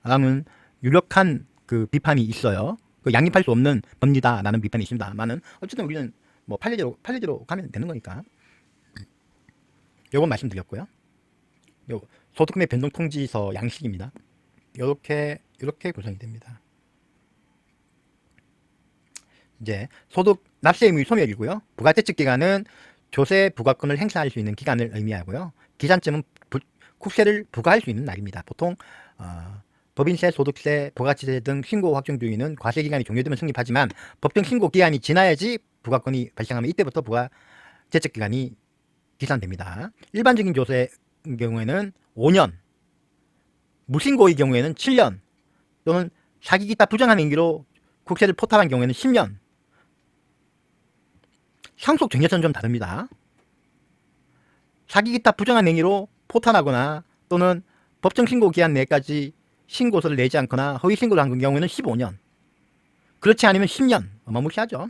라는 유력한 그 비판이 있어요. 그 양립할 수 없는 법리다라는 비판이 있습니다만은 어쨌든 우리는 뭐 판례대로 가면 되는 거니까 요건 말씀드렸고요. 요 소득금액 변동 통지서 양식입니다. 이렇게 구성이 됩니다. 이제 소득 납세 의무 소멸이고요. 부가대책 기간은 조세 부과권을 행사할 수 있는 기간을 의미하고요. 기산점은 국세를 부과할 수 있는 날입니다. 보통 법인세, 소득세, 부가치세 등 신고 확정 주의는 과세 기간이 종료되면 성립하지만 법정 신고 기한이 지나야지 부과권이 발생하면 이때부터 부가제적 기간이 기산됩니다. 일반적인 조세 경우에는 5년, 무신고의 경우에는 7년, 또는 사기 기타 부정한 행위로 국세를 포탈한 경우에는 10년. 상속 정해서는 좀 다릅니다. 사기 기타 부정한 행위로 포탈하거나 또는 법정 신고 기한 내까지 신고서를 내지 않거나 허위 신고를 한 경우에는 15년. 그렇지 않으면 10년. 어마무시하죠.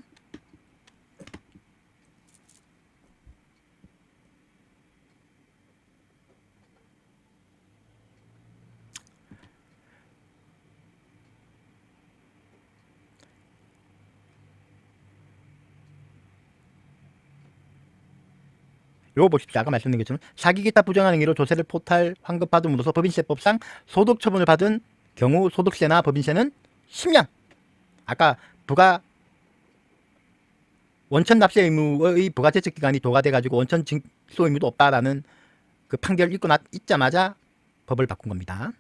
요거 보십시오. 아까 말씀드린 것처럼 사기 기타 부정한 행위로 조세를 포탈 환급받음으로써 법인세법상 소득 처분을 받은 경우 소득세나 법인세는 10년. 아까 원천 납세 의무의 부가제적 기간이 도과돼 가지고 원천 징수 의무도 없다라는 그 판결 있자마자 법을 바꾼 겁니다.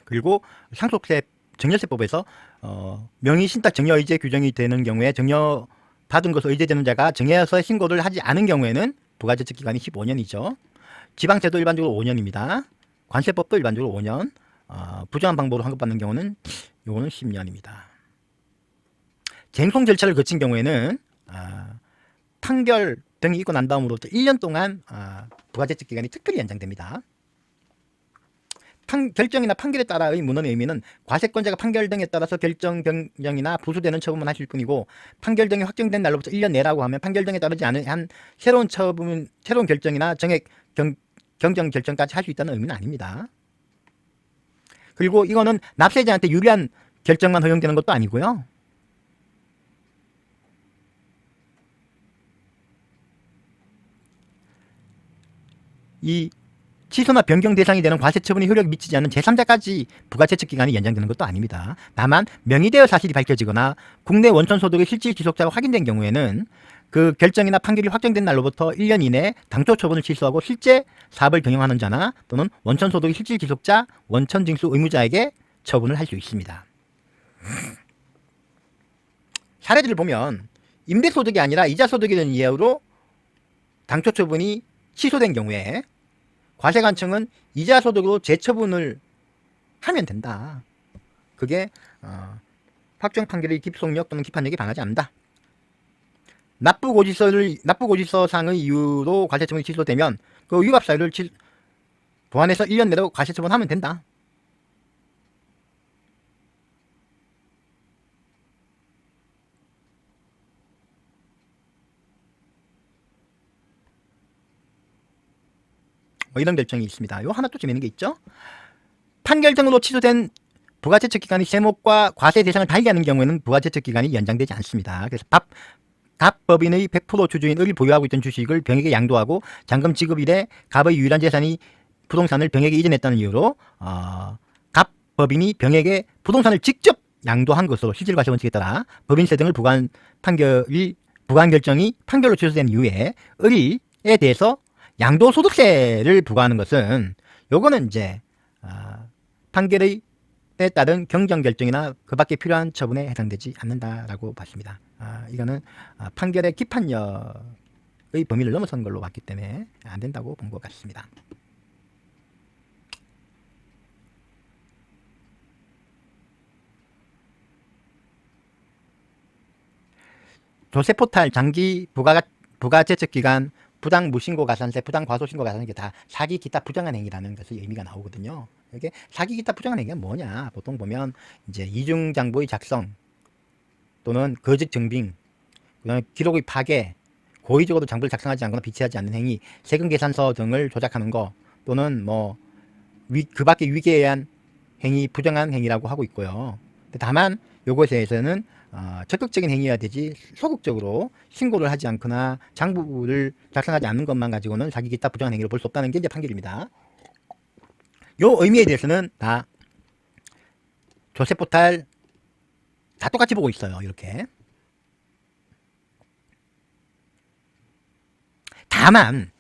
그리고 상속세 정여세법에서 명의신탁 정여의제 규정이 되는 경우에 정여 받은 것을 의제되는 자가 정여서 신고를 하지 않은 경우에는 부가제적 기간이 15년이죠. 지방세도 일반적으로 5년입니다. 관세법도 일반적으로 5년. 부정한 방법으로 환급받는 경우는 요거는 10년입니다. 쟁송 절차를 거친 경우에는 판결 등이 있고 난 다음으로부터 1년 동안 부가제적 기간이 특별히 연장됩니다. 결정이나 판결에 따라의 문헌의 의미는 과세권자가 판결 등에 따라서 결정 변경이나 부수되는 처분만 하실 뿐이고, 판결 등이 확정된 날로부터 1년 내라고 하면 판결 등에 따르지 않은 한 새로운 결정이나 정액 경정 결정까지 할 수 있다는 의미는 아닙니다. 그리고 이거는 납세자한테 유리한 결정만 허용되는 것도 아니고요. 이 취소나 변경 대상이 되는 과세 처분이 효력이 미치지 않는 제3자까지 부가제적 기간이 연장되는 것도 아닙니다. 다만 명의되어 사실이 밝혀지거나 국내 원천 소득의 실질 지속자가 확인된 경우에는 그 결정이나 판결이 확정된 날로부터 1년 이내 당초 처분을 취소하고 실제 사업을 경영하는 자나 또는 원천 소득의 실질 지속자, 원천 징수 의무자에게 처분을 할 수 있습니다. 사례들을 보면 임대소득이 아니라 이자소득이라는 이유로 당초 처분이 취소된 경우에 과세관청은 이자소득으로 재처분을 하면 된다. 그게 확정 판결의 기속력 또는 기판력이 반하지 않는다. 납부고지서상의 이유로 과세처분이 취소되면 그 위법 사유를 보완해서 1년 내로 과세처분하면 된다. 뭐 이런 결정이 있습니다. 요 하나 또 재밌는 게 있죠. 판결 등으로 취소된 부가제척 기간이 세목과 과세 대상을 달리 하는 경우에는 부가제척 기간이 연장되지 않습니다. 그래서 갑법인의 100% 주주인을 보유하고 있던 주식을 병에게 양도하고 잔금 지급 이래 갑의 유일한 재산이 부동산을 병에게 이전했다는 이유로 갑법인이 병에게 부동산을 직접 양도한 것으로 실질과세 원칙에 따라 법인세 등을 부과한 결정이 판결로 취소된 이후에 을에 대해서 양도소득세를 부과하는 것은 요거는 이제 판결에 따른 경정결정이나 그 밖에 필요한 처분에 해당되지 않는다라고 봤습니다. 이거는 판결의 기판력의 범위를 넘어선 걸로 봤기 때문에 안 된다고 본 것 같습니다. 조세포탈 장기 부가제척기간 부당 무신고 가산세, 부당 과소신고 가산세 다 사기 기타 부정한 행위라는 것의 의미가 나오거든요. 이게 사기 기타 부정한 행위가 뭐냐? 보통 보면 이제 이중 장부의 작성 또는 거짓 증빙, 그다음에 기록의 파괴, 고의적으로 장부를 작성하지 않거나 비치하지 않는 행위, 세금 계산서 등을 조작하는 거 또는 뭐 그 밖에 위계에 의한 행위, 부정한 행위라고 하고 있고요. 다만 요것에 대해서는 적극적인 행위가 되지 소극적으로 신고를 하지 않거나 장부를 작성하지 않는 것만 가지고는 사기 기타 부정한 행위를 볼 수 없다는 게 이제 판결입니다. 요 의미에 대해서는 다 조세포탈 다 똑같이 보고 있어요. 이렇게. 다만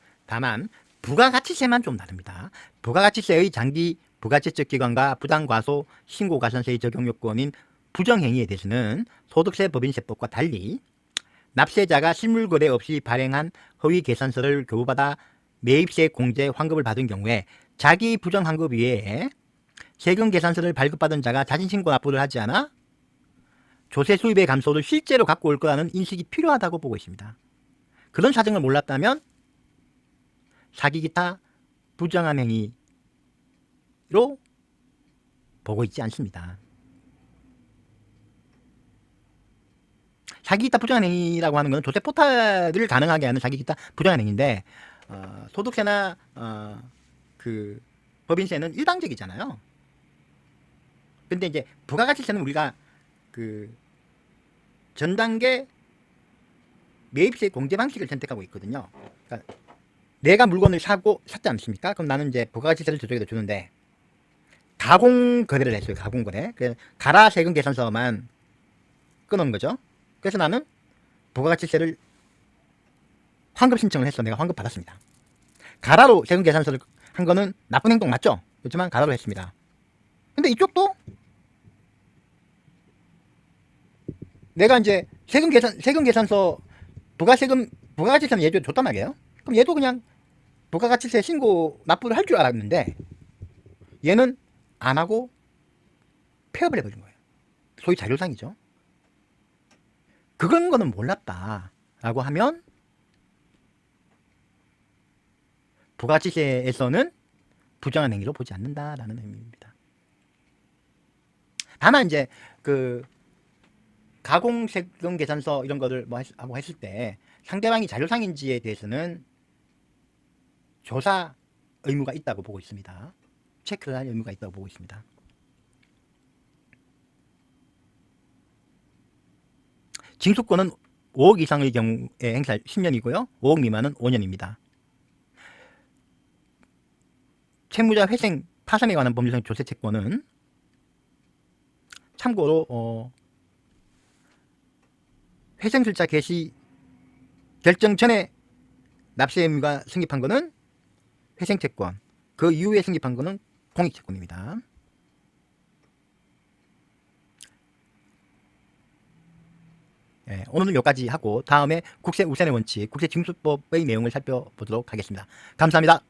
부가가치세만 좀 다릅니다. 부가가치세의 장기 부가제척 기간과 부당과소 신고가산세의 적용 요건인 부정행위에 대해서는 소득세 법인세법과 달리 납세자가 실물거래 없이 발행한 허위 계산서를 교부받아 매입세 공제 환급을 받은 경우에 자기 부정환급 이외에 세금 계산서를 발급받은 자가 자진신고 납부를 하지 않아 조세 수입의 감소를 실제로 갖고 올 거라는 인식이 필요하다고 보고 있습니다. 그런 사정을 몰랐다면 사기 기타 부정한 행위로 보고 있지 않습니다. 사기 기타 부정한 행위라고 하는 것은 조세 포탈을 가능하게 하는 사기 기타 부정한 행위인데 소득세나 그 법인세는 일방적이잖아요. 근데 이제 부가가치세는 우리가 그 전단계 매입세 공제 방식을 선택하고 있거든요. 그러니까 내가 물건을 샀지 않습니까? 그럼 나는 이제 부가가치세를 저쪽에다 주는데 가공 거래를 했어요. 가공 거래. 그래서 가라 세금 계산서만 끊은 거죠. 그래서 나는 부가가치세를 환급 신청을 했어. 내가 환급 받았습니다. 가라로 세금 계산서를 한 거는 나쁜 행동 맞죠? 그렇지만 가라로 했습니다. 근데 이쪽도 내가 이제 세금 계산서 부가가치세는 얘도 줬단 말이에요. 그럼 얘도 그냥 부가가치세 신고 납부를 할 줄 알았는데 얘는 안 하고 폐업을 해버린 거예요. 소위 자료상이죠. 그건 거는 몰랐다라고 하면 부가가치세에서는 부정한 행위로 보지 않는다라는 의미입니다. 다만 이제 그 가공세금 계산서 이런 거를 뭐 하고 했을 때 상대방이 자료상인지에 대해서는 조사 의무가 있다고 보고 있습니다. 체크를 할 의무가 있다고 보고 있습니다. 징수권은 5억 이상의 경우에 행사할 10년이고요. 5억 미만은 5년입니다. 채무자 회생 파산에 관한 법률상 조세채권은 참고로 회생술자 개시 결정 전에 납세 의무가 성립한 거는 회생채권, 그 이후에 성립한 거는 공익채권입니다. 네, 오늘은 여기까지 하고 다음에 국세우선의 원칙, 국세징수법의 내용을 살펴보도록 하겠습니다. 감사합니다.